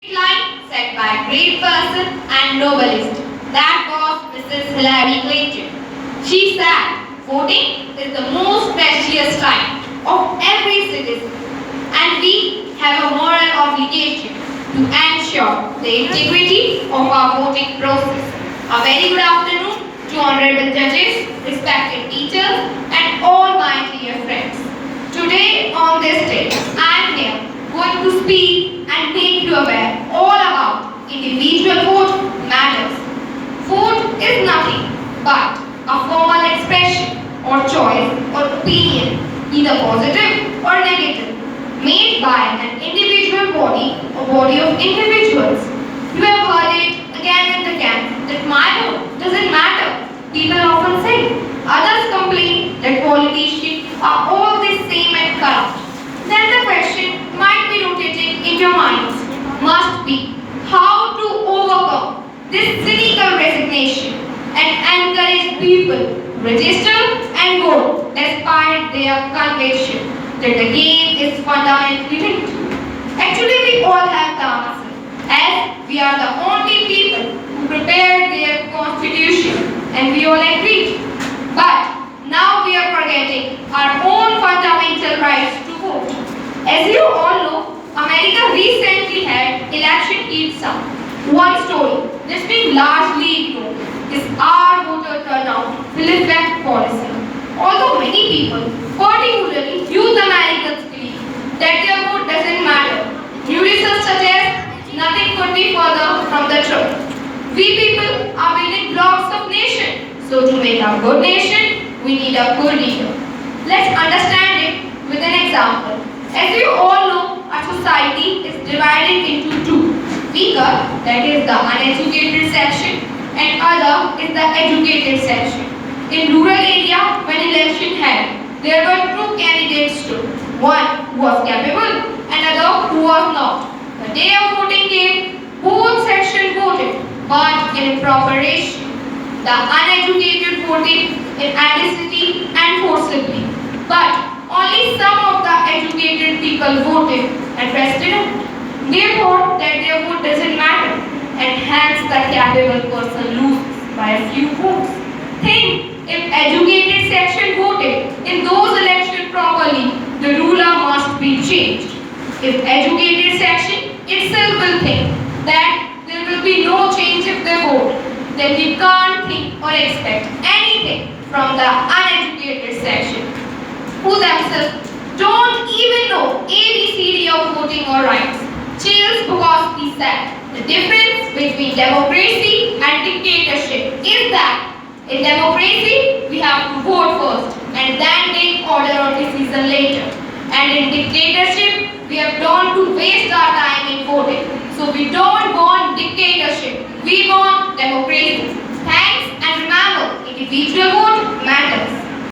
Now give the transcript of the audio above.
Line set by great person and novelist. That was Mrs. Hillary Clinton. She said, voting is the most precious time of every citizen, and we have a moral obligation to ensure the integrity of our voting process. A very good afternoon to honorable judges, respected teachers, and all my dear friends. Today on this day, I am here going to speak and make you aware all about individual vote matters. Vote is nothing but a formal expression or choice or opinion, either positive or negative, made by an individual body or body of individuals. You have heard it again and again that my vote doesn't matter. People often say. Others complain that politicians are all the same and corrupt. Then the question might be rotating in your minds must be how to overcome this cynical resignation and encourage people to register and vote despite their conviction that the game is fundamentally rigged. Actually, we all have the answer, as we are the only people who prepared their constitution and we all agreed. But now we are forgetting our own fundamental rights to vote. As you all know, America recently had election heat up. One story that's been largely ignored is our voter turnout will affect policy. Although many people, particularly youth Americans, believe that their vote doesn't matter, new research suggests nothing could be further from the truth. We people are building blocks of nation. So to make a good nation, we need a good leader. Let's understand it with an example. As you all know, our society is divided into two. Weaker, that is the uneducated section, and other is the educated section. In rural area, when election held, there were two candidates stood. One who was capable and other who was not. The day of voting came, both sections voted, but in proper ratio. The uneducated voted in audacity and forcibly, but only some of the educated people voted and rested out. They thought that their vote doesn't matter, and hence the capable person loses by a few votes. Think, if educated section voted in those elections properly, the ruler must be changed. If educated section itself will think that there will be no change if they vote, then we can't think or expect anything from the uneducated section, who themselves don't even know ABCD of voting or rights. Charles Bukowski said, the difference between democracy and dictatorship is that in democracy, we have to vote first and then take order or decision later. And in dictatorship, we have learned to waste our time in voting. So we don't want dictators